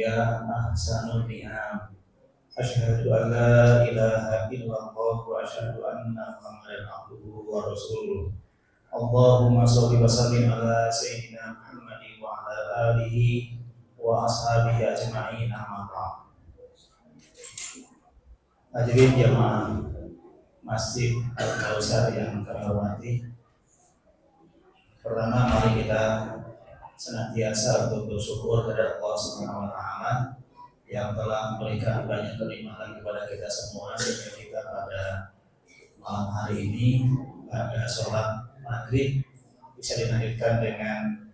ya ahsanul ni'am. Asyhadu an la ilaha illallah wa asyhadu anna Muhammadan abduhu wa rasuluh. Allahumma sholli wa sallim ala sayyidina Muhammadin wa ala alihi wa ashabihi ajma'in, amma ba'd. Hadirin jamaah Masjid Al-Kautsar yang kami hormati, pertama mari kita senantiasa untuk bersyukur kepada Allah Subhanahu wa taala yang telah memberikan banyak kenikmatan kepada kita semua, sehingga kita pada malam hari ini pada sholat maghrib bisa dilanjutkan dengan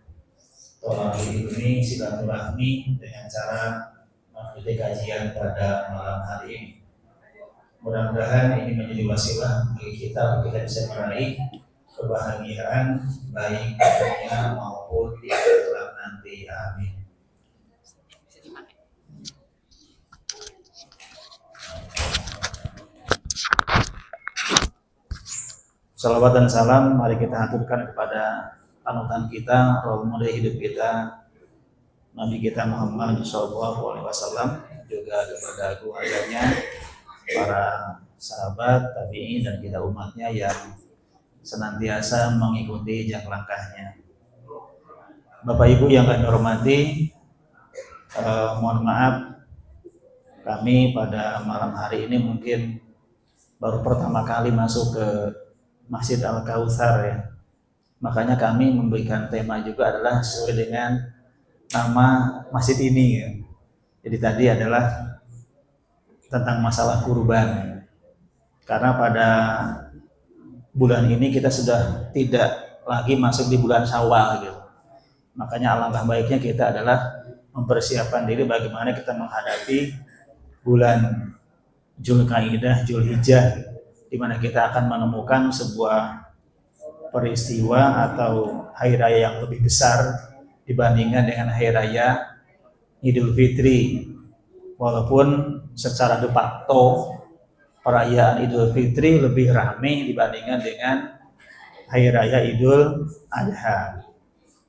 tolak ini silaturahmi dengan cara mengikuti kajian pada malam hari ini. Mudah-mudahan ini menjadi wasilah bagi kita untuk kita bisa meraih kebahagiaan baik dunia maupun di akhirat nanti. Amin. Salawat dan salam mari kita haturkan kepada panutan kita, role model hidup kita, Nabi kita Muhammad SAW, juga kepada keluarganya, para sahabat, tabi'in dan kita umatnya yang senantiasa mengikuti jejak langkahnya. Bapak Ibu yang kami hormati, mohon maaf kami pada malam hari ini mungkin baru pertama kali masuk ke Masjid Al-Kautsar ya. Makanya kami memberikan tema juga adalah sesuai dengan nama masjid ini ya. Jadi tadi adalah tentang masalah kurban. Karena pada bulan ini kita sudah tidak lagi masuk di bulan Syawal gitu. Makanya alangkah baiknya kita adalah mempersiapkan diri bagaimana kita menghadapi bulan Dzulqa'dah, Dzulhijjah, di mana kita akan menemukan sebuah peristiwa atau hari raya yang lebih besar dibandingkan dengan hari raya Idul Fitri. Walaupun secara de facto perayaan Idul Fitri lebih ramai dibandingkan dengan hari raya Idul Adha.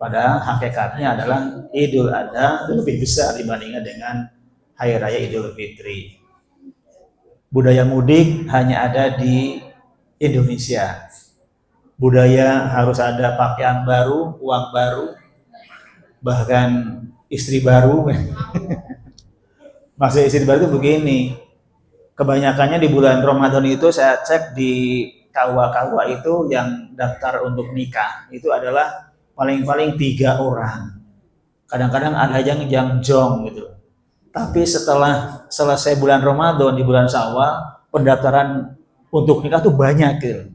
Padahal hakikatnya adalah Idul Adha lebih besar dibandingkan dengan hari raya Idul Fitri. Budaya mudik hanya ada di Indonesia. Budaya harus ada pakaian baru, uang baru, bahkan istri baru. Maksud istri baru itu begini, kebanyakannya di bulan Ramadan itu saya cek di KUA itu yang daftar untuk nikah itu adalah paling-paling 3 orang. Kadang-kadang ada yang jong gitu. Tapi setelah selesai bulan Ramadan di bulan Syawal, pendaftaran untuk nikah tuh banyak gitu.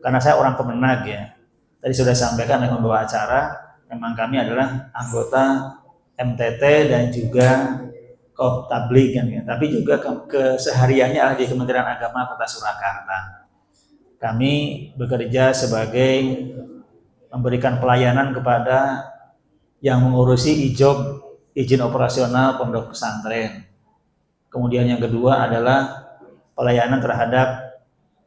Karena saya orang Kemenag ya. Tadi sudah sampaikan dengan pembawa acara, memang kami adalah anggota MTT dan juga Tabligh kan ya. Tapi juga kesehariannya ada di Kementerian Agama Kota Surakarta. Kami bekerja sebagai memberikan pelayanan kepada yang mengurusi izin operasional pondok pesantren. Kemudian yang kedua adalah pelayanan terhadap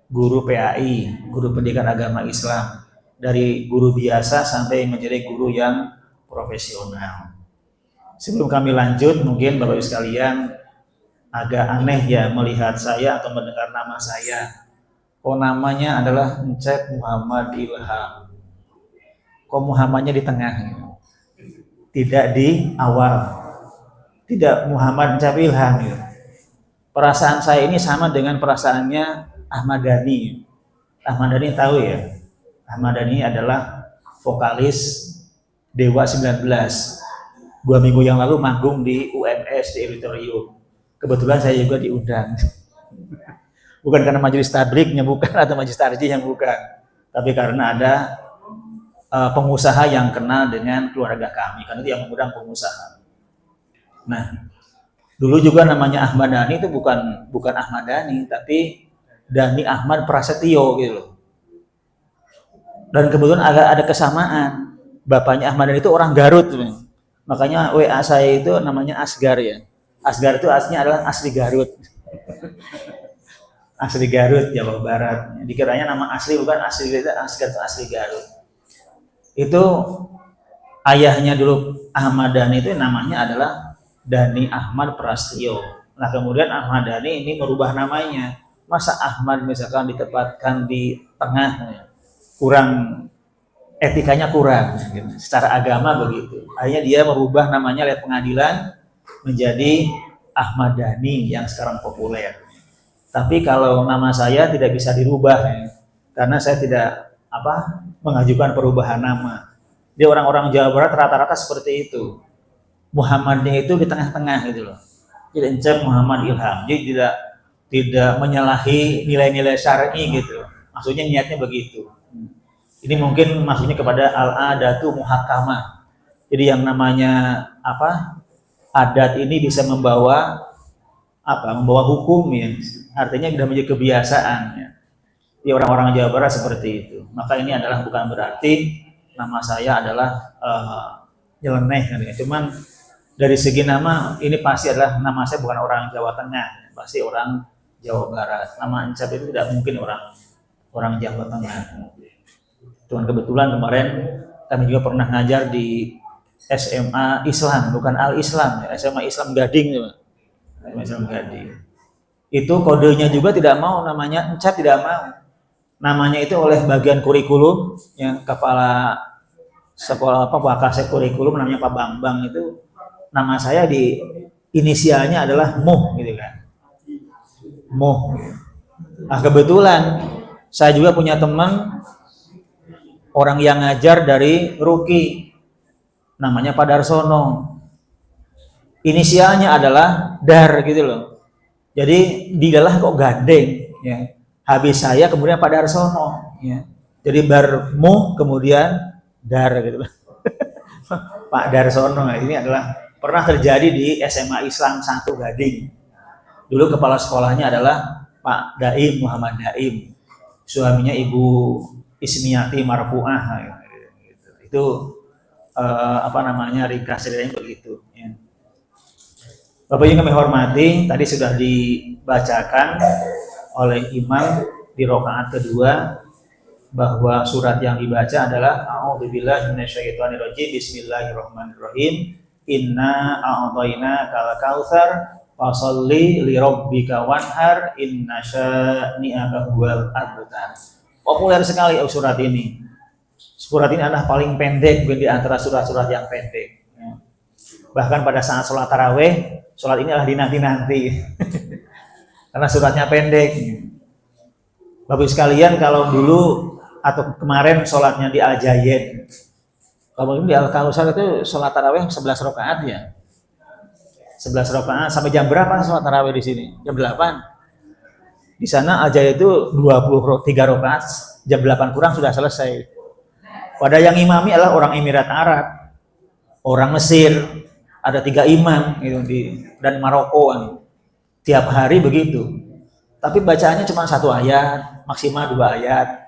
guru PAI, guru pendidikan agama Islam, dari guru biasa sampai menjadi guru yang profesional. Sebelum kami lanjut, mungkin Bapak Ibu sekalian agak aneh ya melihat saya atau mendengar nama saya. Kok namanya adalah Encep Muhammad Ilham. Kok Muhammadnya di tengah? Tidak di awal, tidak Muhammad Encep Ilham gitu. Perasaan saya ini sama dengan perasaannya Ahmad Dhani. Ahmad Dhani tahu ya, Ahmad Dhani adalah vokalis Dewa 19. 2 minggu yang lalu manggung di UMS di Auditorium. Kebetulan saya juga diundang. Bukan karena majelis tablighnya bukan, atau majelis tarjih yang bukan, tapi karena ada pengusaha yang kenal dengan keluarga kami, karena itu yang mengundang pengusaha. Nah, dulu juga namanya Ahmad Dhani itu bukan Ahmad Dhani, tapi Dhani Ahmad Prasetyo gitu loh. Dan kebetulan ada kesamaan. Bapaknya Ahmad Dhani itu orang Garut. Makanya WA saya itu namanya Asgar ya. Asgar itu aslinya adalah asli Garut. Asli Garut, Jawa Barat. Dikiranya nama asli, bukan asli, Asgar itu asli Garut. Itu ayahnya dulu Ahmad Dhani itu namanya adalah Dhani Ahmad Prastio. Nah kemudian Ahmad Dhani ini merubah namanya. Masa Ahmad misalkan ditempatkan di tengah, kurang, etikanya kurang, secara agama begitu. Akhirnya dia merubah namanya lewat pengadilan menjadi Ahmad Dhani yang sekarang populer. Tapi kalau nama saya tidak bisa dirubah karena saya tidak mengajukan perubahan nama. Di orang-orang Jawa Barat rata-rata seperti itu. Muhammadnya itu di tengah-tengah gitu loh. Jadi Encep Muhammad Ilham. Jadi tidak menyalahi nilai-nilai syar'i gitu. Maksudnya niatnya begitu. Ini mungkin maksudnya kepada al-adatu muhakkamah. Jadi yang namanya adat ini bisa membawa hukum ya. Artinya sudah menjadi kebiasaan ya. Di orang-orang Jawa Barat seperti itu. Maka ini adalah bukan berarti nama saya adalah nyeleneh ya. Cuman dari segi nama ini pasti adalah nama saya bukan orang Jawa Tengah, pasti orang Jawa Barat. Nama Encep itu tidak mungkin orang Jawa Tengah. Cuman kebetulan kemarin kami juga pernah ngajar di SMA Islam, bukan Al-Islam, ya, SMA Islam Gading, SMA Islam Gading. Itu kodenya juga tidak mau, namanya Encep tidak mau. Namanya itu oleh bagian kurikulum, yang kepala sekolah Wakasek kurikulum namanya Pak Bambang itu, nama saya di inisialnya adalah Muh gitu kan. Muh. Nah kebetulan saya juga punya teman orang yang ngajar dari Ruki, namanya Pak Darsono. Inisialnya adalah Dar gitu loh. Jadi didalah kok gandeng ya. Habis saya kemudian Pak Darsono ya. Jadi Barmu kemudian Dar gitu loh. Pak Darsono ini adalah pernah terjadi di SMA Islam 1 Gading. Dulu kepala sekolahnya adalah Pak Daim, Muhammad Daim. Suaminya Ibu Ismiati Marfu'ah. Gitu. Itu ringkas ceritanya begitu. Ya. Bapak yang kami hormati, tadi sudah dibacakan oleh imam di rakaat kedua bahwa surat yang dibaca adalah A'udzubillahi minasyaitonirrajim. Bismillahirrahmanirrahim. Inna a'tayna kal kautsar fasholli li rabbika wanhar inna syani'aka huwal abtar. Populer sekali surat ini. Surat ini adalah paling pendek di antara surat-surat yang pendek. Bahkan pada saat sholat tarawih, sholat ini adalah dinanti-nanti. Karena suratnya pendek. Bapak sekalian, kalau dulu atau kemarin sholatnya di Al-Jayyid, kalau di Al-Kautsar itu sholat tarawih 11 rakaat ya. 11 rakaat sampai jam berapa sholat tarawih di sini? Jam 8. Di sana Al-Jayyid itu 23 rakaat, jam 8 kurang sudah selesai. Pada yang imami adalah orang Emirat Arab, orang Mesir, ada 3 imam gitu dan Maroko tiap hari begitu. Tapi bacaannya cuma 1 ayat, maksimal 2 ayat.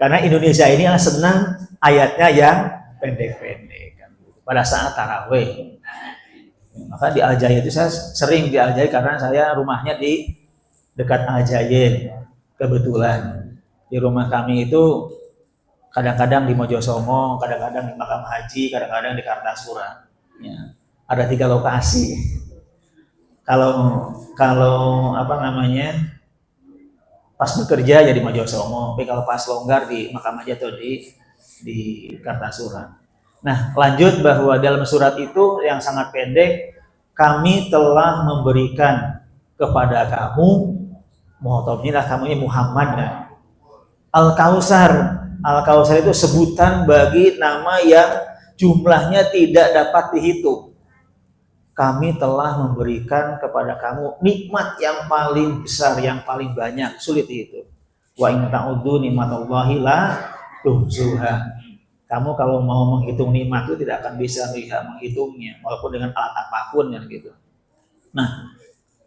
Karena Indonesia ini senang ayatnya yang pendek-pendek pada saat tarawih. Maka di Al-Jayyid itu saya sering di Al-Jayyid karena saya rumahnya di dekat Al-Jayyid. Kebetulan di rumah kami itu kadang-kadang di Mojosongo, kadang-kadang di Makam Haji, kadang-kadang di Kartasura. Ya, ada 3 lokasi. Kalau pas bekerja ya di Mojosongo, tapi kalau pas longgar di Makam Haji atau di Kartasura. Nah, lanjut bahwa dalam surat itu yang sangat pendek, kami telah memberikan kepada kamu, muhatabnya kamu ini Muhammad, Al-Kautsar. Al-Kautsar itu sebutan bagi nama yang jumlahnya tidak dapat dihitung. Kami telah memberikan kepada kamu nikmat yang paling besar, yang paling banyak, sulit dihitung. Wa in ta'udzu nikmatallahi la tuhsuha. Kamu kalau mau menghitung nikmat itu tidak akan bisa menghitungnya, walaupun dengan alat apapun yang gitu. Nah,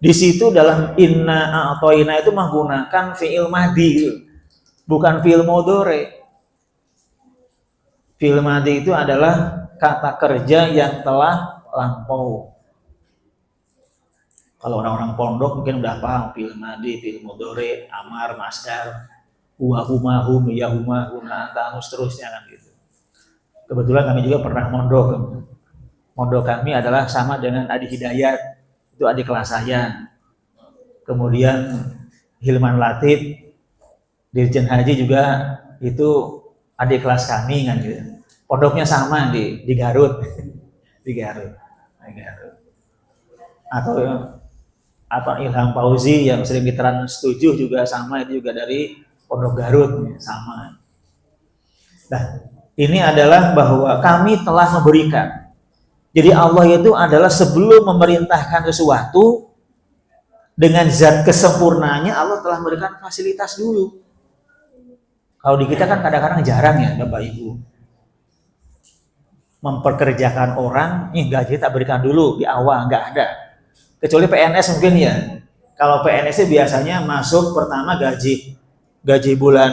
di situ dalam inna a'tayna itu menggunakan fi'il madhi, bukan fi'il mudhari. Fi'il madhi itu adalah kata kerja yang telah lampau. Kalau orang-orang pondok mungkin udah paham fi'il madhi, fi'il mudhari, amar, masdar, huwa, huma, hum, ya, huma, huna, anta, seterusnya kan gitu. Kebetulan kami juga pernah mondok. Pondok kami adalah sama dengan Adi Hidayat, itu adik kelas saya. Kemudian Hilman Latif, Dirjen Haji juga itu adik kelas kami kan gitu. Pondoknya sama di Garut. Di Garut. Atau apa Ilham Fauzi yang sering di Trans 7 juga sama, itu juga dari Pondok Garut sama. Nah, ini adalah bahwa kami telah memberikan. Jadi Allah itu adalah sebelum memerintahkan sesuatu dengan zat kesempurnaannya, Allah telah memberikan fasilitas dulu. Kalau di kita kan kadang-kadang jarang ya Bapak Ibu memperkerjakan orang, gaji tak berikan dulu di awal, nggak ada. Kecuali PNS mungkin ya. Kalau PNS biasanya masuk pertama gaji bulan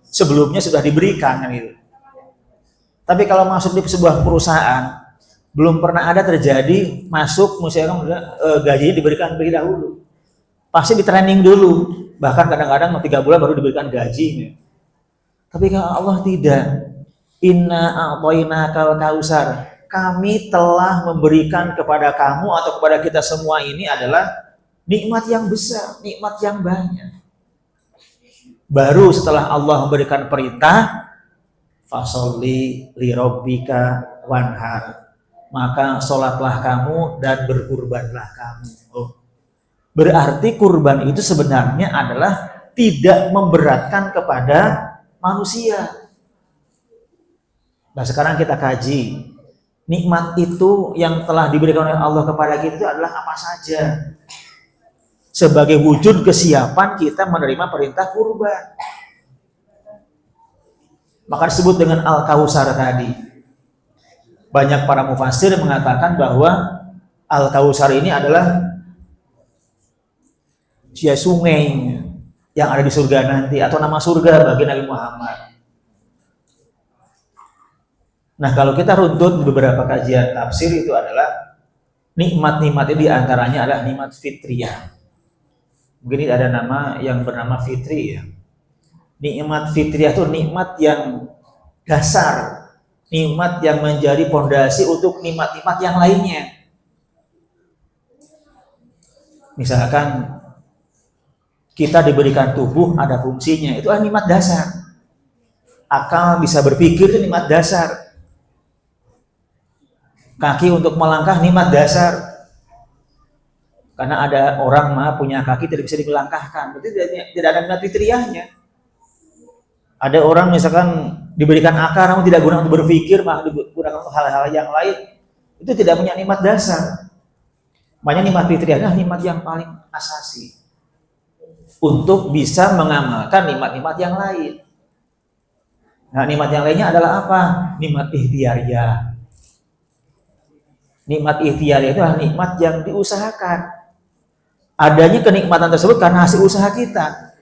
sebelumnya sudah diberikan kan gitu. Tapi kalau masuk di sebuah perusahaan belum pernah ada terjadi masuk misalkan gajinya diberikan terlebih dahulu. Pasti di training dulu. Bahkan kadang-kadang 3 bulan baru diberikan gaji. Tapi kalau Allah tidak. Inna a'tainakal kausar. Kami telah memberikan kepada kamu atau kepada kita semua ini adalah nikmat yang besar, nikmat yang banyak. Baru setelah Allah memberikan perintah, fasolli li rabbika wanhar. Maka sholatlah kamu dan berkurbanlah kamu. Berarti kurban itu sebenarnya adalah tidak memberatkan kepada manusia. Nah sekarang kita kaji, nikmat itu yang telah diberikan oleh Allah kepada kita itu adalah apa saja. Sebagai wujud kesiapan kita menerima perintah kurban. Maka disebut dengan Al-Kautsar tadi. Banyak para mufassir mengatakan bahwa Al-Kautsar ini adalah sungai yang ada di surga nanti, atau nama surga bagi Nabi Muhammad. Nah kalau kita runtut beberapa kajian tafsir itu adalah nikmat-nikmat itu diantaranya adalah nikmat fitriyah. Mungkin ada nama yang bernama fitri ya. Nikmat fitriyah itu nikmat yang dasar, nikmat yang menjadi pondasi untuk nikmat-nikmat yang lainnya. Misalkan kita diberikan tubuh, ada fungsinya, itu adalah nikmat dasar. Akal bisa berpikir itu nikmat dasar. Kaki untuk melangkah nikmat dasar. Karena ada orang punya kaki tidak bisa dilangkahkan, berarti tidak ada nikmat fitriyahnya. Ada orang misalkan diberikan akal namun tidak guna untuk berpikir, malah digunakan untuk hal-hal yang lain, itu tidak punya nikmat dasar. Makanya nikmat fitriyah adalah nikmat yang paling asasi untuk bisa mengamalkan nikmat-nikmat yang lain. Nah, nikmat yang lainnya adalah apa? Nikmat ikhtiariyah. Nikmat ikhtiariyah itu adalah nikmat yang diusahakan. Adanya kenikmatan tersebut karena hasil usaha kita.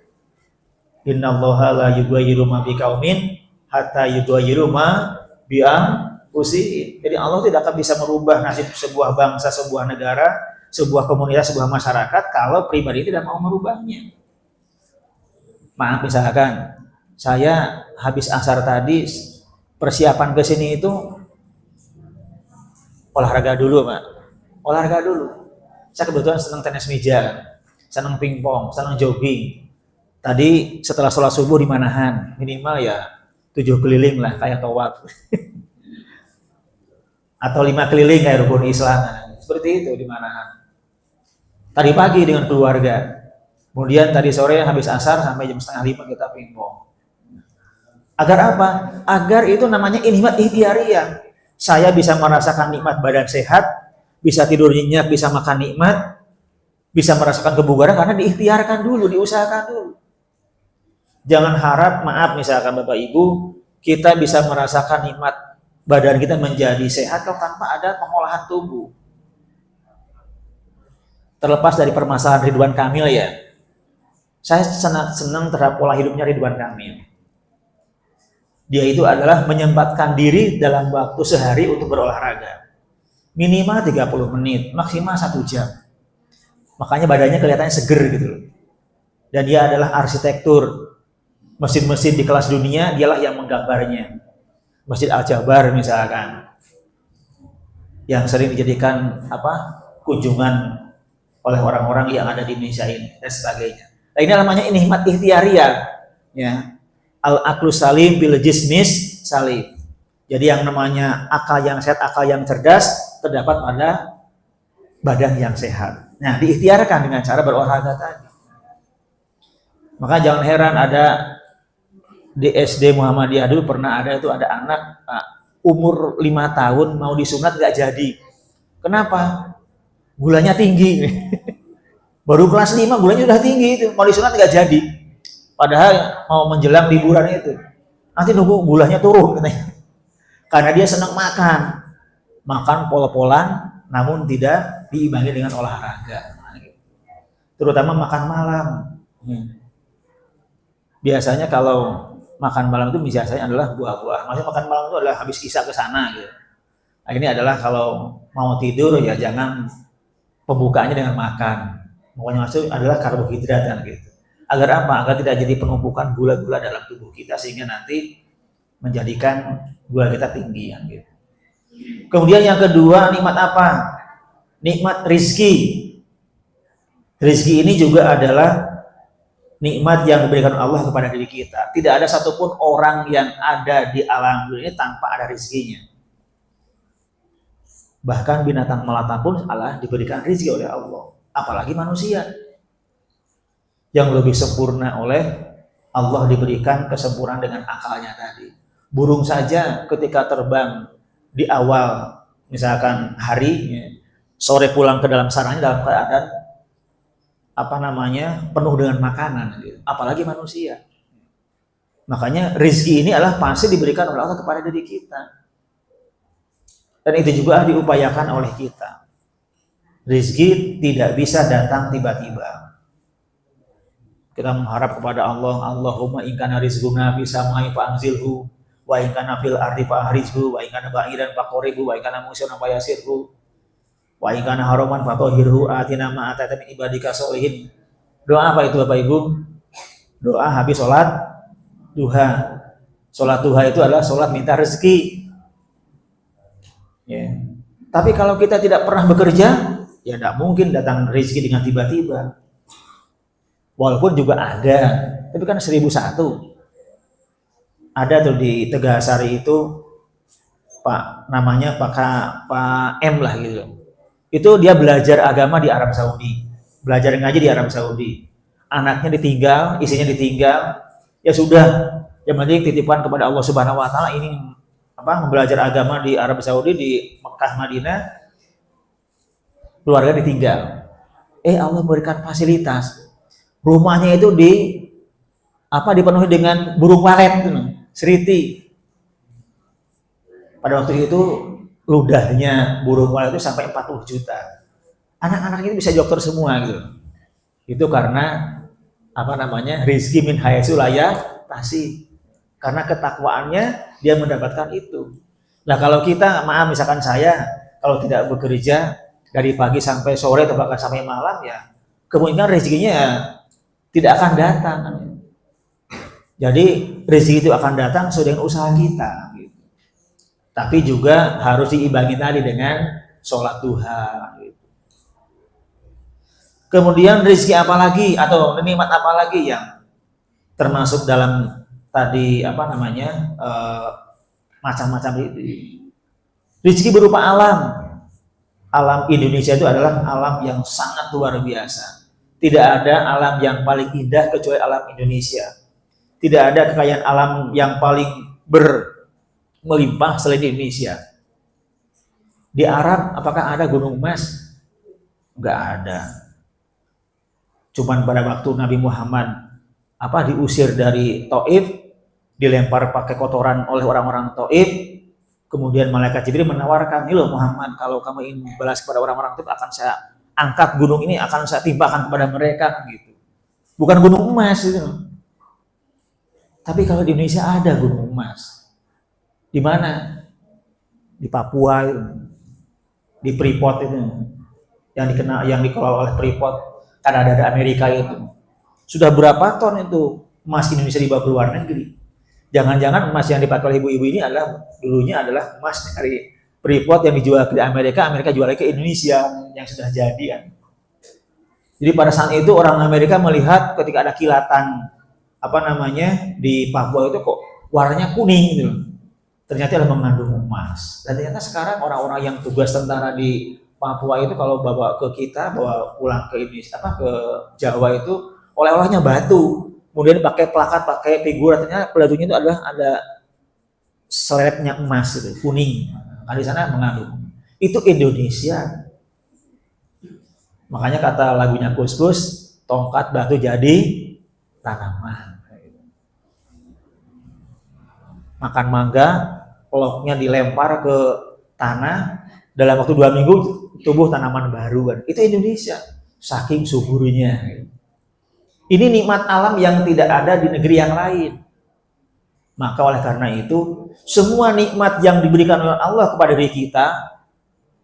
Innallaha la yughayyiru ma biqaumin hatta yughayyiru ma bi anfusihim. Jadi Allah tidak akan bisa merubah nasib sebuah bangsa, sebuah negara, sebuah komunitas, sebuah masyarakat kalau pribadi tidak mau merubahnya. Maaf misalkan saya habis asar tadi persiapan ke sini itu olahraga dulu, Pak. Olahraga dulu. Saya kebetulan senang tenis meja, senang pingpong, senang jogging. Tadi setelah sholat subuh di Manahan, minimal ya 7 keliling lah kayak tawaf. Atau 5 keliling kayak rukun Islam. Seperti itu di Manahan. Tadi pagi dengan keluarga. Kemudian tadi sore habis asar sampai jam 4:30 kita pingpong. Agar apa? Agar itu namanya nikmat ikhtiariyah. Saya bisa merasakan nikmat badan sehat, bisa tidur nyenyak, bisa makan nikmat, bisa merasakan kebugaran karena diikhtiarkan dulu, diusahakan dulu. Jangan harap, maaf misalkan Bapak Ibu, kita bisa merasakan nikmat badan kita menjadi sehat kalau tanpa ada pengolahan tubuh. Terlepas dari permasalahan Ridwan Kamil ya, saya sangat senang terhadap pola hidupnya Ridwan Kamil. Dia itu adalah menyempatkan diri dalam waktu sehari untuk berolahraga. Minimal 30 menit, maksimal 1 jam. Makanya badannya kelihatannya seger gitu. Dan dia adalah arsitektur. Mesin-mesin di kelas dunia, dialah yang menggambarnya. Masjid Al-Jabar misalkan. yang sering dijadikan kunjungan oleh orang-orang yang ada di Indonesia ini dan sebagainya. Nah, ini namanya nikmat ikhtiariyah, ya. Al-aqlu salim bil jismis salim. Jadi yang namanya akal yang sehat, akal yang cerdas terdapat pada badan yang sehat. Nah, diikhtiarkan dengan cara berolahraga tadi. Maka jangan heran ada di SD Muhammadiyah dulu pernah ada anak umur 5 tahun mau disunat nggak jadi. Kenapa? Gulanya tinggi. Baru kelas 5 gulanya udah tinggi itu, mau disunat nggak jadi. Padahal mau menjelang liburan itu. Nanti nunggu gulanya turun katanya. Karena dia senang makan pol-polan namun tidak diimbangi dengan olahraga. Terutama makan malam. Biasanya kalau makan malam itu biasanya adalah buah-buah. Maksudnya makan malam itu adalah habis isya ke sana gitu. Nah, ini adalah kalau mau tidur ya jangan pembukaannya dengan makan. Pokoknya maksud adalah karbohidrat kan gitu. Agar apa? Agar tidak jadi penumpukan gula-gula dalam tubuh kita sehingga nanti menjadikan gula kita tinggi kan gitu. Kemudian yang kedua, nikmat apa? Nikmat rizki. Rizki ini juga adalah nikmat yang diberikan Allah kepada diri kita. Tidak ada satupun orang yang ada di alam dunia ini tanpa ada rizkinya. Bahkan binatang melata pun Allah diberikan rizki oleh Allah. Apalagi manusia yang lebih sempurna oleh Allah, diberikan kesempurnaan dengan akalnya tadi. Burung saja ketika terbang di awal misalkan hari, sore pulang ke dalam sarangnya dalam keadaan penuh dengan makanan, apalagi manusia. Makanya rezeki ini adalah pasti diberikan oleh Allah kepada diri kita, dan itu juga diupayakan oleh kita. Rezeki tidak bisa datang tiba-tiba. Kita mengharap kepada Allah, Allahumma in kana rizquna fis samai fa'anzilhu wa in kana fil ardi fa'ahrizhu wa in kana ba'idan faqribhu wa in kana musiran fayasirhu wa in kana haraman fatahhirhu atina ma atata min ibadika sholihin. Doa apa itu Bapak Ibu? Doa habis sholat duha. Sholat duha itu adalah sholat minta rezeki. Ya. Tapi kalau kita tidak pernah bekerja, ya tidak mungkin datang rezeki dengan tiba-tiba. Walaupun juga ada, tapi kan 1001. Ada tuh di Tegasari itu namanya Pak M lah gitu. Itu dia belajar agama di Arab Saudi, belajar ngaji di Arab Saudi. Anaknya ditinggal, istrinya ditinggal, ya sudah, yang penting titipan kepada Allah Subhanahu Wa Taala ini belajar agama di Arab Saudi, di Mekah, Madinah, keluarga ditinggal. Allah berikan fasilitas. Rumahnya itu dipenuhi dengan burung walet itu, seriti. Pada waktu itu ludahnya burung walet itu sampai 40 juta. Anak-anak itu bisa dokter semua gitu. Itu karena rizki min haitsu la yahtasib. Karena ketakwaannya dia mendapatkan itu. Nah, kalau kita misalkan saya kalau tidak bekerja dari pagi sampai sore atau bahkan sampai malam, ya kemungkinan rezekinya tidak akan datang. Jadi rezeki itu akan datang sesuai dengan usaha kita. Gitu. Tapi juga harus diimbangi tadi dengan sholat duha. Gitu. Kemudian rezeki apa lagi atau nikmat apa lagi yang termasuk dalam tadi macam-macam itu? Rezeki berupa alam. Alam Indonesia itu adalah alam yang sangat luar biasa. Tidak ada alam yang paling indah kecuali alam Indonesia. Tidak ada kekayaan alam yang paling melimpah selain Indonesia. Di Arab, apakah ada gunung emas? Enggak ada. Cuman pada waktu Nabi Muhammad diusir dari Taif, dilempar pakai kotoran oleh orang-orang Taif, kemudian malaikat Jibril menawarkan, "Nih loh Muhammad, kalau kamu ingin balas kepada orang-orang itu akan saya angkat gunung ini, akan saya timpakan kepada mereka," gitu. Bukan gunung emas itu. Tapi kalau di Indonesia ada gunung emas. Di mana? Di Papua itu. Di Freeport itu. Yang dikelola oleh Freeport, Kanada dan Amerika itu. Sudah berapa ton itu emas Indonesia dibawa ke luar negeri? Jangan-jangan emas yang dipakai oleh ibu-ibu ini dulunya adalah emas dari Freeport yang dijual ke Amerika, Amerika jual ke Indonesia yang sudah jadi kan. Jadi pada saat itu orang Amerika melihat ketika ada kilatan di Papua itu kok warnanya kuning gitu loh. Ternyata adalah mengandung emas. Dan ternyata sekarang orang-orang yang tugas tentara di Papua itu kalau bawa ke kita, bawa pulang ke Indonesia, ke Jawa itu oleh-olehnya batu. Kemudian pakai plakat, pakai figura, ternyata batunya itu adalah ada selepnya emas itu, kuning. Nah, di sana mengandung. Itu Indonesia. Makanya kata lagunya Gus Gus, tongkat batu jadi tanaman. Makan mangga, peloknya dilempar ke tanah, dalam waktu 2 minggu tumbuh tanaman baru kan. Itu Indonesia, saking suburnya. Ini nikmat alam yang tidak ada di negeri yang lain. Maka oleh karena itu, semua nikmat yang diberikan oleh Allah kepada diri kita,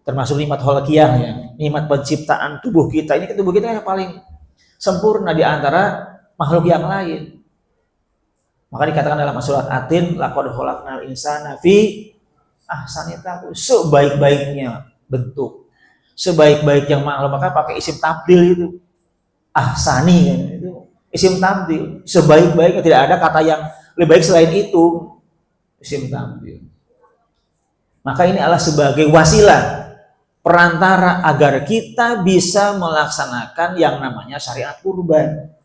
termasuk nikmat khalqiyah ya, nikmat penciptaan tubuh kita, ini tubuh kita yang paling sempurna di antara makhluk yang lain. Maka dikatakan dalam surat Atin, laqad khalaqnal insana fi ahsani taqwim, sebaik-baiknya bentuk, sebaik-baik yang makhluk, maka pakai isim tabdil itu. Ahsani kan, itu isim tabdil, sebaik-baiknya, tidak ada kata yang lebih baik selain itu, isim tabdil. Maka ini adalah sebagai wasilah perantara agar kita bisa melaksanakan yang namanya syariat kurban.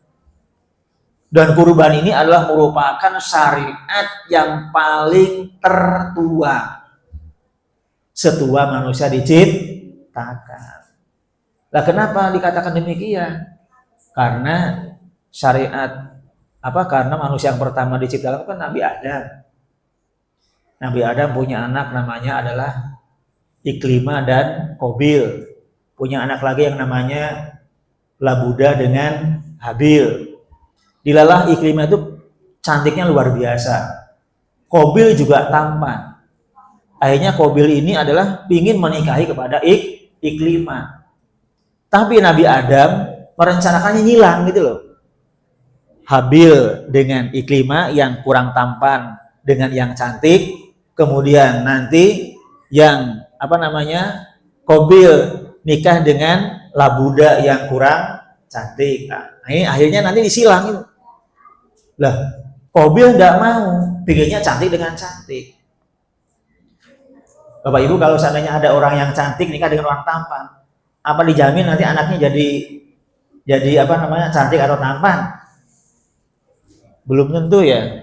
Dan kurban ini adalah merupakan syariat yang paling tertua setua manusia diciptakan. Nah, kenapa dikatakan demikian? Karena syariat karena manusia yang pertama diciptakan kan Nabi Adam. Nabi Adam punya anak namanya adalah Iklima dan Qabil. Punya anak lagi yang namanya Labuda dengan Habil. Dilalah Iklima itu cantiknya luar biasa. Qabil juga tampan. Akhirnya Qabil ini adalah ingin menikahi kepada Iklima. Tapi Nabi Adam merencanakannya nyilang gitu loh. Habil dengan Iklima yang kurang tampan dengan yang cantik, kemudian nanti yang Qabil nikah dengan Labuda yang kurang cantik. Nah, ini akhirnya nanti disilang itu. Lah, Qabil enggak mau, pikirnya cantik dengan cantik. Bapak Ibu, kalau seandainya ada orang yang cantik nikah dengan orang tampan, apa dijamin nanti anaknya jadi cantik atau tampan? Belum tentu ya.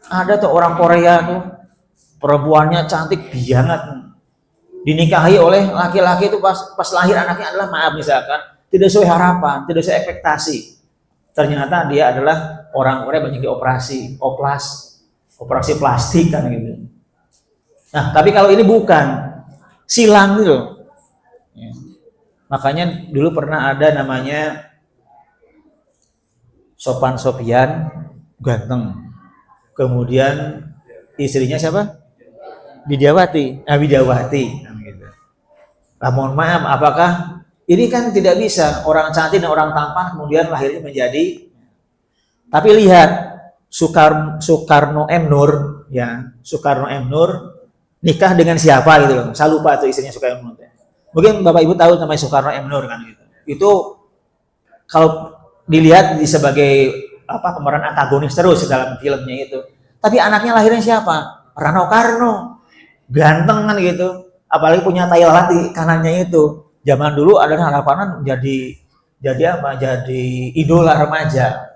Ada tuh orang Korea tuh perempuannya cantik banget, dinikahi oleh laki-laki itu pas lahir anaknya adalah misalkan tidak sesuai harapan, tidak sesuai ekspektasi. Ternyata dia adalah orang Korea banyak dioperasi, operasi plastik kan gitu. Nah, tapi kalau ini bukan, silang gitu. Ya. Makanya dulu pernah ada namanya Sopan Sopian, ganteng. Kemudian istrinya siapa? Widyawati. Nah, mohon maaf, apakah ini kan tidak bisa orang cantik dan orang tampan kemudian lahirnya menjadi. Tapi lihat Soekarno M Nur nikah dengan siapa gitu loh. Saya lupa tuh istrinya Soekarno M Nur. Mungkin Bapak Ibu tahu namanya Soekarno M Nur kan gitu. Itu kalau dilihat sebagai pemeran antagonis terus dalam filmnya itu. Tapi anaknya lahirnya siapa? Rano Karno. Ganteng kan gitu. Apalagi punya tai lalat di kanannya itu. Zaman dulu ada harapan jadi idola remaja.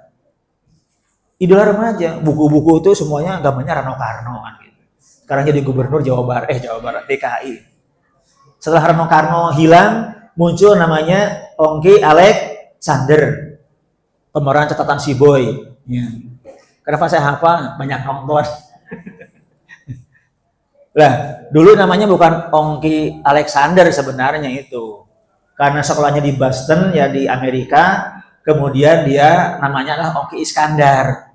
Buku-buku itu semuanya gambarnya Rano Karno kan gitu. Sekarang jadi gubernur Jawa Barat DKI. Setelah Rano Karno hilang, muncul namanya Ongki Alexander, pemeran catatan si Boy. Ya. Kenapa saya hafal? Banyak nonton. Lah, dulu namanya bukan Ongki Alexander sebenarnya itu. Karena sekolahnya di Boston ya di Amerika, kemudian dia namanya adalah Ongki Iskandar.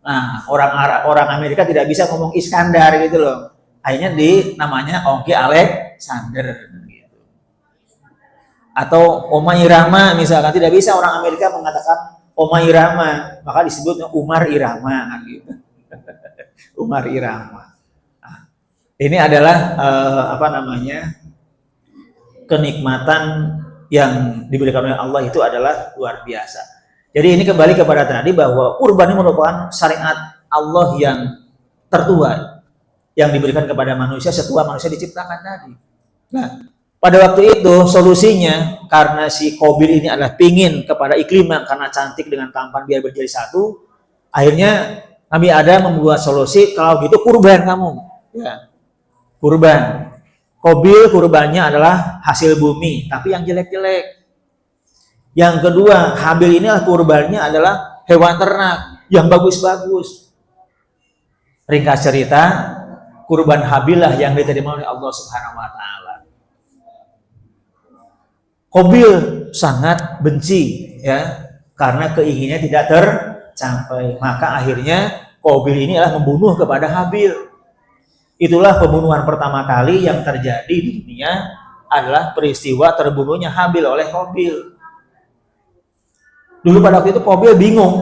Nah, orang Amerika tidak bisa ngomong Iskandar gitu loh. Akhirnya namanya Ongki Alexander gitu. Atau Oma Irama misalkan, tidak bisa orang Amerika mengatakan Oma Irama, maka disebutnya Umar Irama gitu. Umar Irama. Nah, Ini adalah apa namanya, kenikmatan yang diberikan oleh Allah itu adalah luar biasa. Jadi ini kembali kepada tadi bahwa kurban ini merupakan syariat Allah yang tertua yang diberikan kepada manusia setelah manusia diciptakan tadi. Nah, pada waktu itu solusinya karena si Qabil ini adalah pingin kepada iklimah karena cantik dengan tampan biar menjadi satu, akhirnya Nabi Adam membuat solusi, kalau gitu kurban kamu. Ya, kurban. Qabil kurbannya adalah hasil bumi, tapi yang jelek-jelek. Yang kedua, Habil ini kurbannya adalah hewan ternak yang bagus-bagus. Ringkas cerita, kurban Habil lah yang diterima oleh Allah Subhanahu wa taala. Qabil sangat benci ya, karena keinginannya tidak tercapai. Maka akhirnya Qabil ini adalah membunuh kepada Habil. Itulah pembunuhan pertama kali yang terjadi di dunia, adalah peristiwa terbunuhnya Habil oleh Qabil. Dulu pada waktu itu Qabil bingung,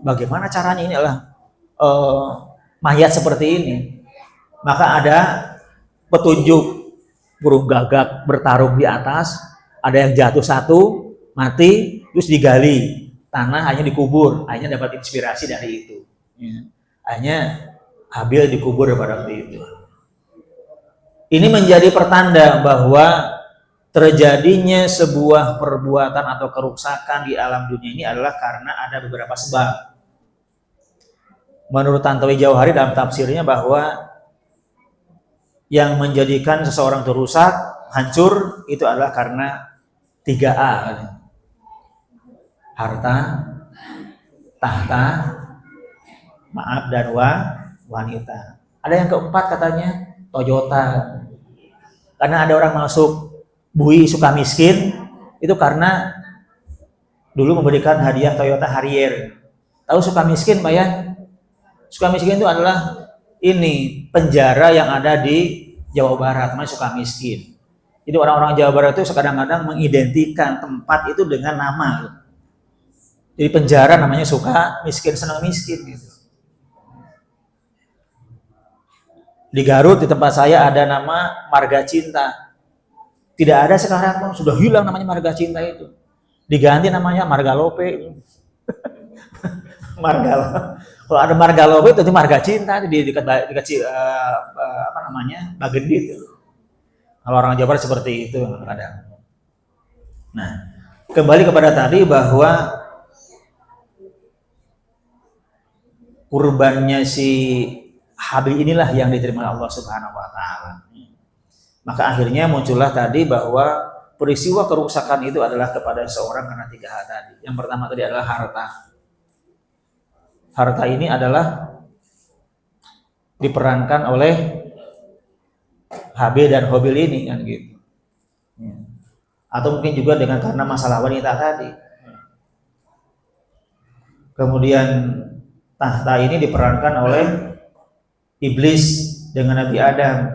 bagaimana caranya ini adalah mayat seperti ini. Maka ada petunjuk burung gagak bertarung di atas, ada yang jatuh satu, mati, terus digali, tanah hanya dikubur, akhirnya dapat inspirasi dari itu. Akhirnya Habil dikubur pada waktu itu. Ini menjadi pertanda bahwa terjadinya sebuah perbuatan atau kerusakan di alam dunia ini adalah karena ada beberapa sebab. Menurut Tantowi Jauhari dalam tafsirnya bahwa yang menjadikan seseorang itu rusak, hancur, itu adalah karena 3A. Harta, tahta, maaf, dan wanita. Ada yang keempat katanya, Toyota. Karena ada orang masuk Bui Sukamiskin, itu karena dulu memberikan hadiah Toyota Harrier. Tahu Sukamiskin Pak ya? Sukamiskin itu adalah ini penjara yang ada di Jawa Barat, namanya Sukamiskin. Jadi orang-orang Jawa Barat itu kadang-kadang mengidentikan tempat itu dengan nama. Jadi penjara namanya Sukamiskin, senang miskin gitu. Di Garut di tempat saya ada nama Marga Cinta. Tidak ada sekarang, sudah hilang namanya Marga Cinta itu. Diganti namanya Marga Lope. Kalau ada Marga Lope itu Marga Cinta di dekat apa namanya? Bagendi itu. Kalau orang Jawa Barat seperti itu kadang. Nah, kembali kepada tadi bahwa kurbannya si Habil inilah yang diterima Allah Subhanahu wa taala. Maka akhirnya muncullah tadi bahwa peristiwa kerusakan itu adalah kepada seorang karena 3 hal tadi. Yang pertama tadi adalah harta. Harta ini adalah diperankan oleh Habil dan Qabil ini kan gitu. Atau mungkin juga dengan karena masalah wanita tadi. Kemudian tahta ini diperankan oleh Iblis dengan Nabi Adam.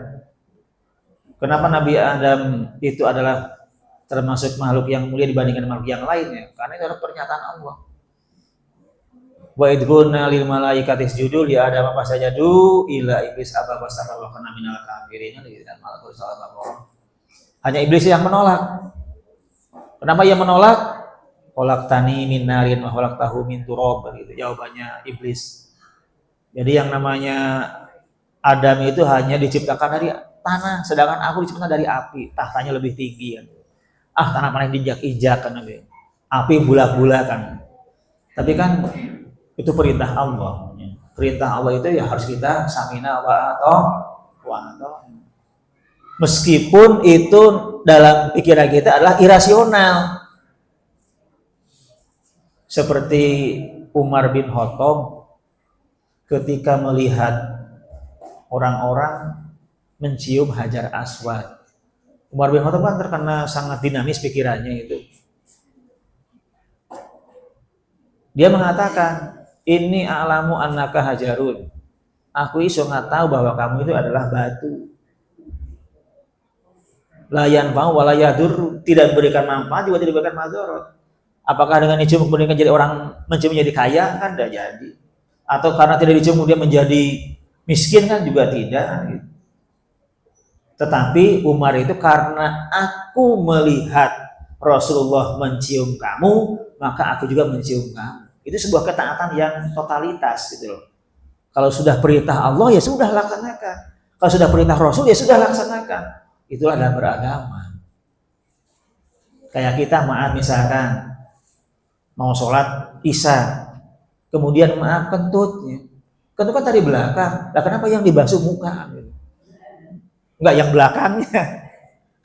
Kenapa Nabi Adam itu adalah termasuk makhluk yang mulia dibandingkan makhluk yang lainnya? Karena itu adalah pernyataan Allah. Wa idguna lil malaikati isjudu li Adam fasajadu illa iblis aba wastakbara kana minal kafirin. Hanya iblis yang menolak. Kenapa ia menolak? Khalaqtani min narin wa khalaqtahu min turab, gitu jawabannya iblis. Jadi yang namanya Adam itu hanya diciptakan dari tanah, sedangkan aku diciptakan dari api, tahtanya lebih tinggi kan. Tanah mana yang dijak-injak kan, api bulak-bulak kan. Tapi kan itu perintah Allah. Perintah Allah itu ya harus kita samina wa atau. Meskipun itu dalam pikiran kita adalah irasional. Seperti Umar bin Khattab ketika melihat orang-orang mencium Hajar Aswad. Umar bin Khattab kan terkena sangat dinamis pikirannya itu. Dia mengatakan, "Inni a'lamu annaka hajarun." Aku iso tahu bahwa kamu itu adalah batu. La yanfa'u wa la yadur, tidak memberikan manfaat juga tidak memberikan madarat. Apakah dengan dicium kemudian jadi orang mencium menjadi kaya? Kan tidak jadi. Atau karena tidak dicium kemudian menjadi miskin? Kan juga tidak. Tetapi Umar itu karena aku melihat Rasulullah mencium kamu, maka aku juga mencium kamu. Itu sebuah ketaatan yang totalitas gitu loh. Kalau sudah perintah Allah ya sudah laksanakan. Kalau sudah perintah Rasul ya sudah laksanakan. Itulah dalam beragama. Kayak kita maaf misalkan mau sholat isya, kemudian maaf kentutnya. Kentut kan tadi belakang, lah kenapa yang dibasuh muka? Enggak yang belakangnya.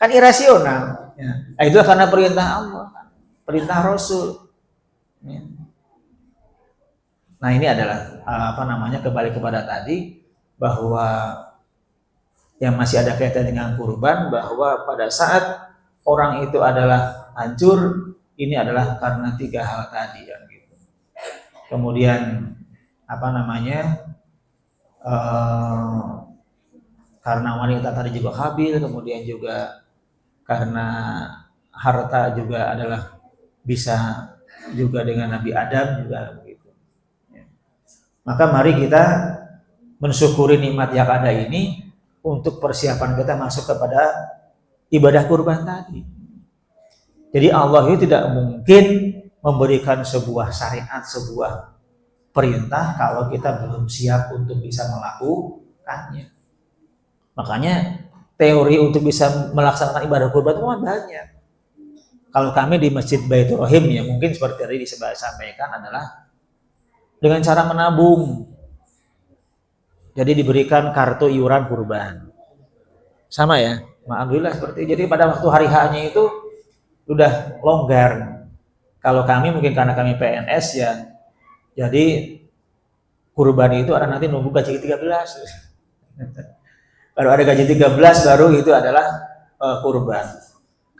Kan irasional. Ya. Nah, itu karena perintah Allah, perintah Rasul. Ya. Nah ini adalah kembali kepada tadi bahwa yang masih ada kaitan dengan kurban, bahwa pada saat orang itu adalah hancur, ini adalah karena 3 hal tadi ya, gitu. Kemudian karena wanita tadi juga habil, kemudian juga karena harta juga adalah bisa juga dengan Nabi Adam juga begitu. Maka mari kita mensyukuri nikmat yang ada ini untuk persiapan kita masuk kepada ibadah kurban tadi. Jadi Allah itu tidak mungkin memberikan sebuah syariat, sebuah perintah kalau kita belum siap untuk bisa melakukannya. Makanya teori untuk bisa melaksanakan ibadah kurban itu banyak. Kalau kami di Masjid Baitur Rahim ya mungkin seperti tadi disampaikan adalah dengan cara menabung. Jadi diberikan kartu iuran kurban. Sama ya, alhamdulillah seperti itu. Jadi pada waktu hari H-nya itu sudah longgar. Kalau kami mungkin karena kami PNS ya, jadi kurban itu ada nanti nunggu gaji 13. Baru ada gaji 13 baru itu adalah kurban.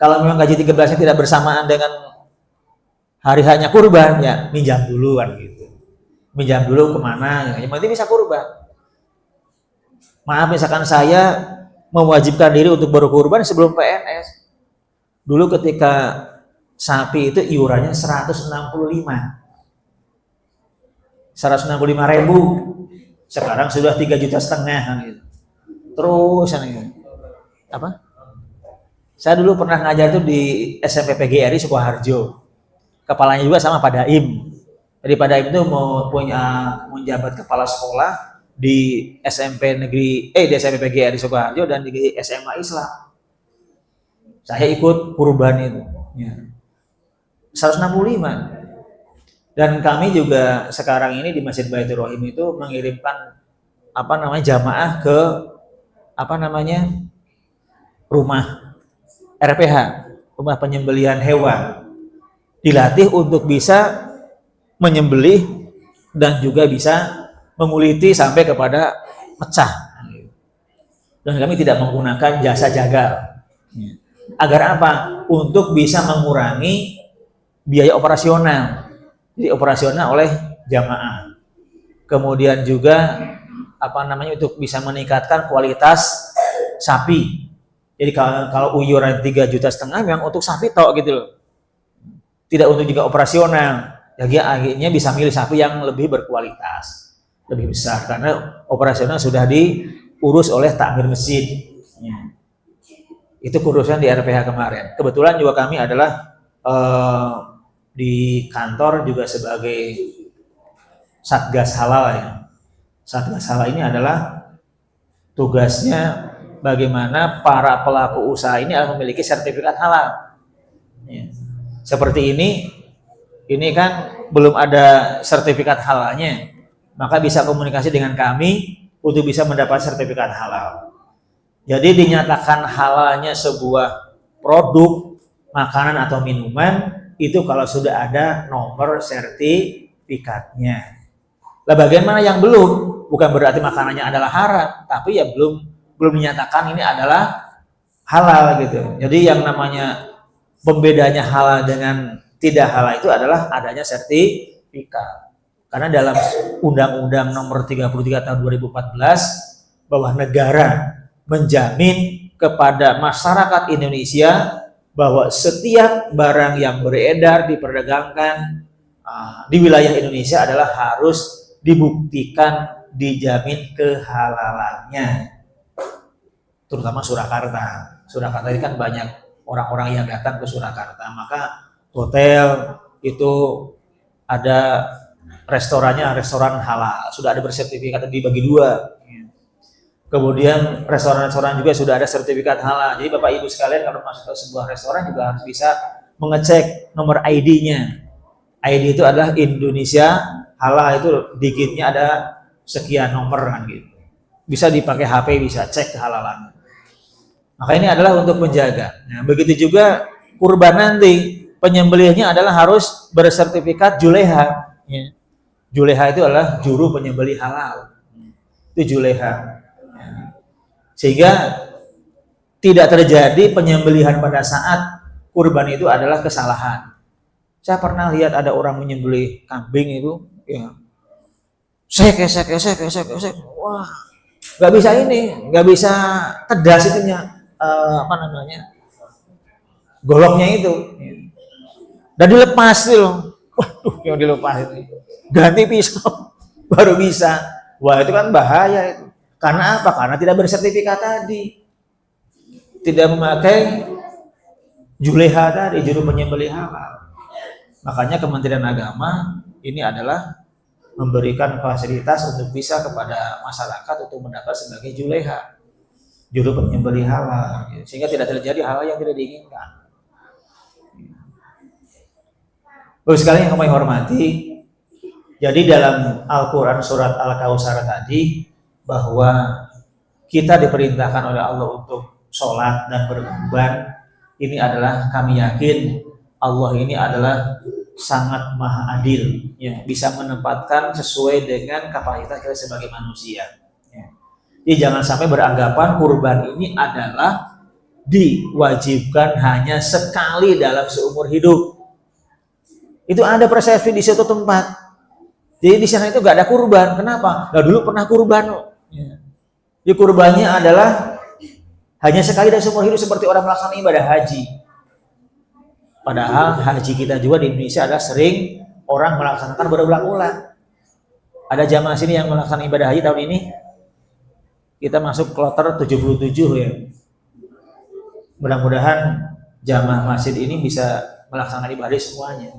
Kalau memang gaji 13-nya tidak bersamaan dengan hari hanya kurban, ya minjam dulu kan gitu. Minjam dulu kemana, yang penting bisa kurban. Maaf misalkan saya mewajibkan diri untuk berkurban sebelum PNS. Dulu ketika sapi itu iurannya 165.000. Sekarang sudah 3,5 juta gitu. Terus apa? Saya dulu pernah ngajar tuh di SMP PGRI Sukoharjo. Kepalanya juga sama Pak Daim. Jadi Pak Daim itu mau menjabat kepala sekolah di SMP di SMP PGRI Sukoharjo dan di SMA Islam. Saya ikut kurban itu. Ya. 165. Dan kami juga sekarang ini di Masjid Baitur Rahim itu mengirimkan jamaah ke rumah RPH, rumah penyembelihan hewan, dilatih untuk bisa menyembelih dan juga bisa menguliti sampai kepada mecah. Dan kami tidak menggunakan jasa jagal. Agar apa? Untuk bisa mengurangi biaya operasional. Jadi operasional oleh jamaah. Kemudian juga untuk bisa meningkatkan kualitas sapi. Jadi kalau uyuran 3,5 juta memang untuk sapi tok gitu loh. Tidak untuk juga operasional. Jadi akhirnya bisa milih sapi yang lebih berkualitas, lebih besar karena operasional sudah diurus oleh takmir masjid. Ya. Itu kurusan di RPH kemarin. Kebetulan juga kami adalah di kantor juga sebagai Satgas Halal ya. Satgas Halal ini adalah tugasnya bagaimana para pelaku usaha ini harus memiliki sertifikat halal. Ya. Seperti ini kan belum ada sertifikat halalnya, maka bisa komunikasi dengan kami untuk bisa mendapat sertifikat halal. Jadi dinyatakan halalnya sebuah produk makanan atau minuman itu kalau sudah ada nomor sertifikatnya. Lah bagaimana yang belum? Bukan berarti makanannya adalah haram, tapi ya belum dinyatakan ini adalah halal gitu. Jadi yang namanya pembedanya halal dengan tidak halal itu adalah adanya sertifikat. Karena dalam Undang-Undang Nomor 33 Tahun 2014 bahwa negara menjamin kepada masyarakat Indonesia bahwa setiap barang yang beredar diperdagangkan di wilayah Indonesia adalah harus dibuktikan dijamin kehalalannya. terutama Surakarta. Surakarta ini kan banyak orang-orang yang datang ke Surakarta, maka hotel itu ada restorannya restoran halal, sudah ada bersertifikat, dibagi dua. Kemudian restoran-restoran juga sudah ada sertifikat halal. Jadi Bapak Ibu sekalian kalau masuk ke sebuah restoran juga harus bisa mengecek nomor ID-nya. ID itu adalah Indonesia halal, itu digitnya ada sekian nomor kan gitu. Bisa dipakai HP, bisa cek kehalalan. Maka ini adalah untuk menjaga. Nah, begitu juga kurban nanti, penyembelihnya adalah harus bersertifikat juleha. Ya. Juleha itu adalah juru penyembelih halal. Itu juleha. Ya. Sehingga tidak terjadi penyembelihan pada saat kurban itu adalah kesalahan. Saya pernah lihat ada orang menyembelih kambing itu, ya, sek. Wah, nggak bisa ini, nggak bisa tedas itunya. Goloknya itu, dan dilepas itu loh. Waduh, yang dilepas itu ganti pisau baru bisa. Wah, itu kan bahaya itu. Karena apa? Karena tidak bersertifikat tadi, tidak memakai juleha tadi, juru penyembelih halal. Makanya Kementerian Agama ini adalah memberikan fasilitas untuk bisa kepada masyarakat untuk mendapat sebagai juleha, juru penyembelih halal, sehingga tidak terjadi hal yang tidak diinginkan. Bapak sekalian yang kami hormati, jadi dalam Al-Quran surat Al-Kautsar tadi bahwa kita diperintahkan oleh Allah untuk sholat dan berkurban, ini adalah kami yakin Allah ini adalah sangat maha adil, ya, bisa menempatkan sesuai dengan kapasitas kita sebagai manusia. Jadi jangan sampai beranggapan kurban ini adalah diwajibkan hanya sekali dalam seumur hidup. Itu ada persepsi di suatu tempat. Jadi di sana itu gak ada kurban. Kenapa? Nah, dulu pernah kurban. Jadi kurbannya adalah hanya sekali dalam seumur hidup, seperti orang melaksanakan ibadah haji. Padahal haji kita juga di Indonesia adalah sering orang melaksanakan berulang-ulang. Ada jamaah sini yang melaksanakan ibadah haji tahun ini. Kita masuk kloter 77 ya. Mudah-mudahan jamaah masjid ini bisa melaksanakan ibadah semuanya.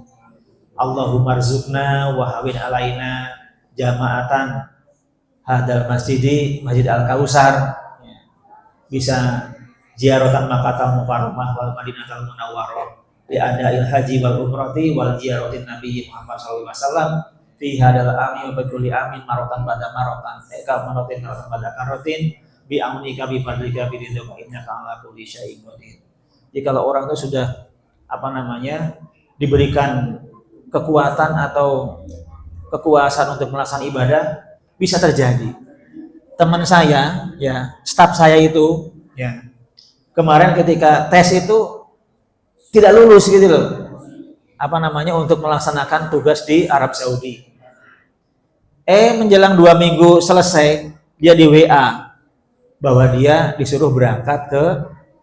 Allahumma rzuqna wa hawin alaina jama'atan hadal masjidi Masjid Al-Kautsar. Bisa ziaratan Makkahal Mukarramah wal Madinatul Munawwarah di adail haji wal umrati wal ziyaratin Nabi Muhammad sallallahu alaihi wasallam fi hadal ami wa kulli amin marotan pada marotan eka manotin pada karotin bi amnika bi fadlika bi ridhoka innaka ala kulli syai'in qadir. Jadi kalau orang itu sudah diberikan kekuatan atau kekuasaan untuk melaksanakan ibadah, bisa terjadi. Teman saya, ya, staf saya itu, ya, kemarin ketika tes itu tidak lulus gitu loh. Untuk melaksanakan tugas di Arab Saudi. Menjelang 2 minggu selesai, dia di WA bahwa dia disuruh berangkat ke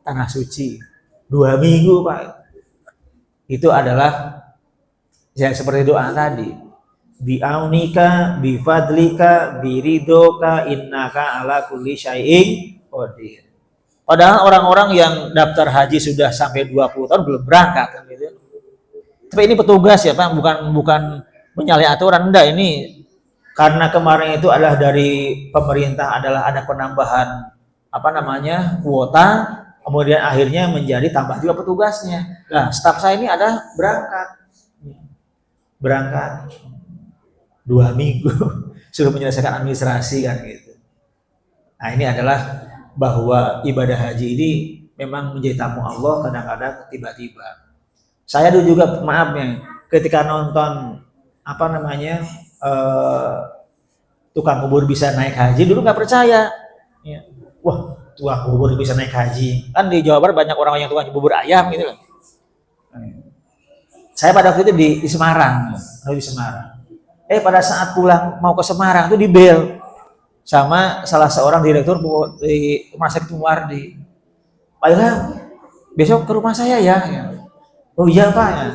Tanah Suci. 2 minggu, Pak. Itu adalah ya seperti doa tadi. Bi'aunika, bifadlika, biridoka, innaka ala kulli syai'in qadir. Padahal orang-orang yang daftar haji sudah sampai 20 tahun belum berangkat kan gitu. Tapi ini petugas ya Pak, bukan menyalahi aturan, enggak, ini karena kemarin itu adalah dari pemerintah adalah ada penambahan kuota, kemudian akhirnya menjadi tambah juga petugasnya. Nah, staf saya ini ada berangkat 2 minggu sudah menyelesaikan administrasi kan gitu. Nah, ini adalah bahwa ibadah haji ini memang menjadi tamu Allah kadang-kadang tiba-tiba. Saya dulu juga ketika nonton tukang kubur bisa naik haji, dulu nggak percaya. Ya. Wah, tukang kubur bisa naik haji. Kan di Jawa Barat banyak orang yang tukang bubur ayam gitu loh. Saya pada waktu itu di Semarang, pada saat pulang mau ke Semarang itu dibel sama salah seorang direktur di Rumah Sakit Muwardi. Pak Ilham, besok ke rumah saya ya. Oh iya Pak, ya.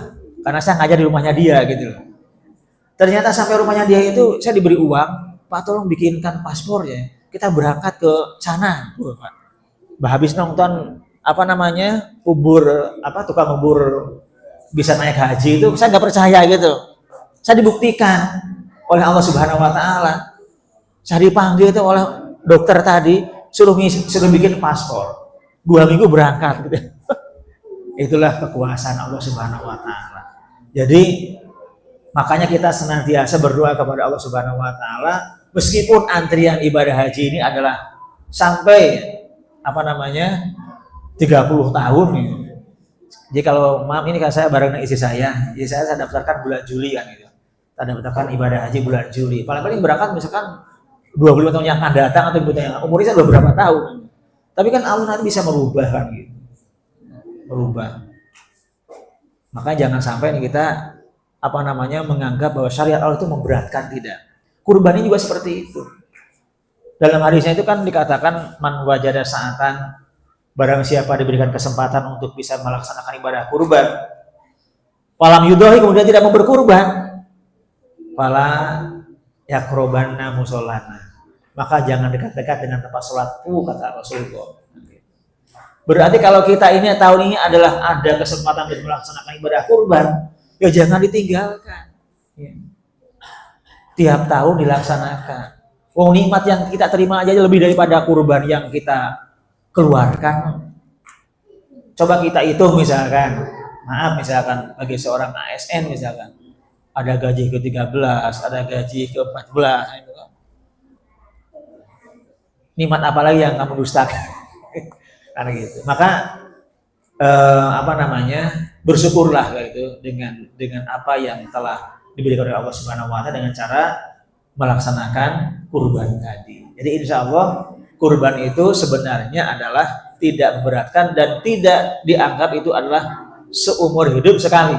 Karena saya ngajar di rumahnya dia gitu loh. Ternyata sampai rumahnya dia itu saya diberi uang, Pak tolong bikinkan paspor ya, kita berangkat ke sana. Pak. habis nonton kubur tukang kubur bisa naik haji itu, saya nggak percaya gitu. Saya dibuktikan oleh Allah Subhanahu Wa Taala. Saya dipanggil itu oleh dokter tadi, suruh bikin paspor, 2 minggu berangkat gitu. Itulah kekuasaan Allah Subhanahu Wa Taala. Jadi makanya kita senantiasa berdoa kepada Allah Subhanahu Wa Taala, meskipun antrian ibadah haji ini adalah sampai 30 tahun gitu. Jadi kalau maaf ini kan saya bareng istri saya, jadi saya daftarkan bulan Juli kan gitu. Saya daftarkan ibadah haji bulan Juli. Paling berangkat misalkan 25 tahun yang akan datang atau umurnya sudah berapa tahun. Tapi kan Allah nanti bisa merubah kan gitu. Merubah. Makanya jangan sampai nih kita menganggap bahwa syariat Allah itu memberatkan, tidak. Kurban ini juga seperti itu. Dalam hadisnya itu kan dikatakan man wajada sa'atan, barang siapa diberikan kesempatan untuk bisa melaksanakan ibadah kurban, falam yudohi, kemudian tidak mau berkurban, fala yakrobanna musolana, maka jangan dekat-dekat dengan tempat sholatku, kata Rasulullah. Berarti kalau kita ini tahun ini adalah ada kesempatan untuk melaksanakan ibadah kurban, ya jangan ditinggalkan. Ya. Tiap tahun dilaksanakan. Nikmat yang kita terima aja lebih daripada kurban yang kita keluarkan. Coba kita hitung misalkan bagi seorang ASN misalkan, ada gaji ke-13, ada gaji ke-14, nikmat apa lagi yang kamu dustakan? Karena gitu. Maka bersyukurlah gitu dengan apa yang telah diberikan oleh Allah Subhanahu Wa Taala dengan cara melaksanakan kurban tadi. Jadi insya Allah kurban itu sebenarnya adalah tidak memberatkan dan tidak dianggap itu adalah seumur hidup sekali.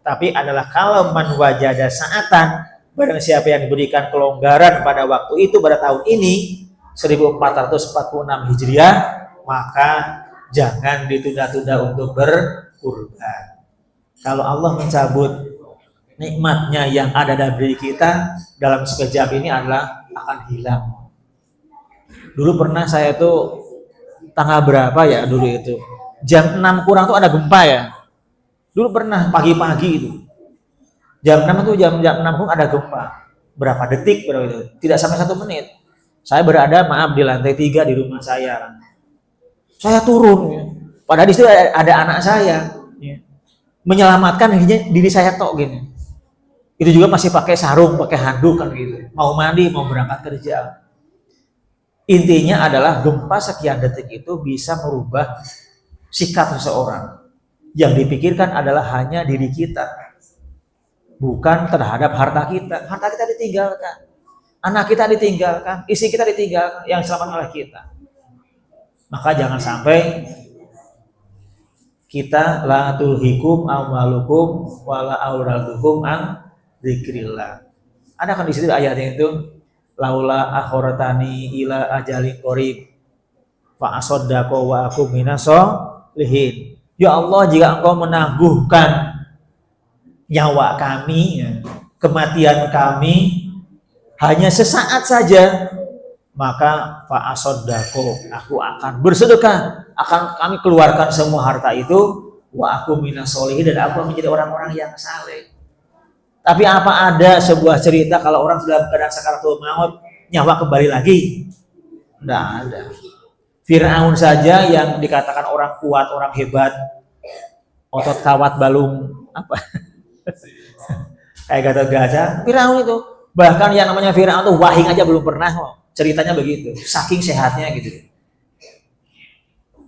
Tapi adalah kalau man wajada sa'atan, barang siapa yang diberikan kelonggaran pada waktu itu pada tahun ini 1446 Hijriah, maka jangan ditunda-tunda untuk berkurban. Kalau Allah mencabut nikmatnya yang ada dalam diri kita dalam sekejap ini adalah akan hilang. Dulu pernah saya tuh tanggal berapa ya dulu itu, jam 6 kurang tuh ada gempa ya. Dulu pernah pagi-pagi itu jam 6 tuh jam 6 pun ada gempa. Berapa detik berapa itu? Tidak sampai 1 menit. Saya berada di lantai 3 di rumah saya. Saya turun ya. Padahal di situ ada anak saya ya. Menyelamatkan diri saya tok gini. Itu juga masih pakai sarung, pakai handuk kan gitu. Mau mandi, mau berangkat kerja. Intinya adalah gempa sekian detik itu bisa merubah sikap seseorang. Yang dipikirkan adalah hanya diri kita, bukan terhadap harta kita. Harta kita ditinggalkan, anak kita ditinggalkan, istri kita ditinggalkan, yang selamat oleh kita. Maka jangan sampai kita la tulhikum amwalukum wala auladukum an dzikrillah. Ada kan di situ ayatnya itu, laula akhoratani ila ajalin qarib fa asaddaqu wa akum minasolihin. Ya Allah, jika Engkau menangguhkan nyawa kami, kematian kami hanya sesaat saja, maka fa asaddaqu, aku akan bersedekah, akan kami keluarkan semua harta itu, wa akum minasolihin, dan aku menjadi orang-orang yang saleh. Tapi apa ada sebuah cerita kalau orang sudah keadaan sakaratul maut nyawa kembali lagi? Tidak ada. Fir'aun saja yang dikatakan orang kuat, orang hebat, otot kawat balung kayak Gatot Kaca, Fir'aun itu. Bahkan yang namanya Fir'aun itu wahing aja belum pernah ceritanya begitu, saking sehatnya gitu.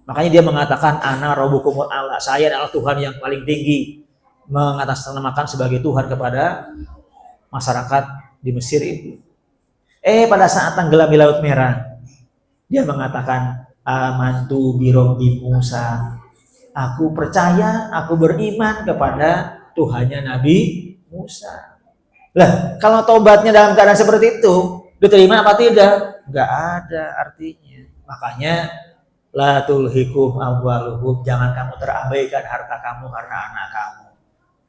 Makanya dia mengatakan ana rabbukumul a'la, saya adalah Tuhan yang paling tinggi, mengatasnamakan sebagai Tuhan kepada masyarakat di Mesir itu. Pada saat tenggelam di Laut Merah, dia mengatakan amantu bi rabbi Musa, aku percaya, aku beriman kepada Tuhannya Nabi Musa. Lah, kalau tobatnya dalam keadaan seperti itu, diterima apa tidak? Enggak ada artinya. Makanya la tulhikum amwaluhum, jangan kamu terabaikan harta kamu karena anak kamu.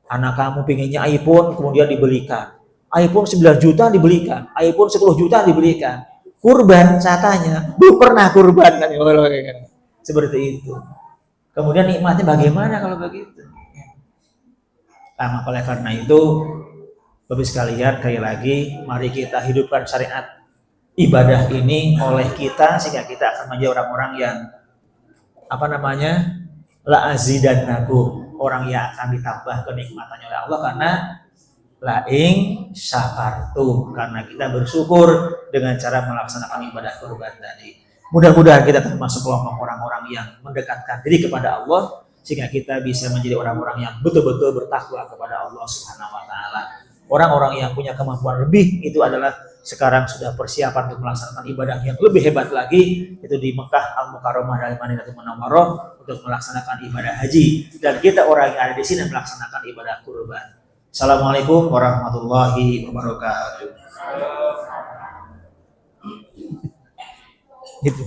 Anak kamu pinginnya iPhone, kemudian dibelikan. iPhone 9 juta dibelikan, iPhone 10 juta dibelikan. Kurban, saya tanya, belum pernah kurban kan? Seperti itu. Kemudian nikmatnya bagaimana kalau begitu? Nah, oleh karena itu, Bapak sekalian, sekali lagi, mari kita hidupkan syariat ibadah ini oleh kita sehingga kita akan menjadi orang-orang yang la azidannakum, orang yang akan ditambah kenikmatannya oleh Allah karena laing syakartum, karena kita bersyukur dengan cara melaksanakan ibadah kurban tadi. Mudah-mudahan kita termasuk kelompok orang-orang yang mendekatkan diri kepada Allah sehingga kita bisa menjadi orang-orang yang betul-betul bertakwa kepada Allah Subhanahu wa taala. Orang-orang yang punya kemampuan lebih itu adalah sekarang sudah persiapan untuk melaksanakan ibadah yang lebih hebat lagi, itu di Mekah Al-Mukarramah dan Madinatul Munawwarah untuk melaksanakan ibadah haji, dan kita orang yang ada di sini melaksanakan ibadah kurban. Assalamualaikum warahmatullahi wabarakatuh. Gitu.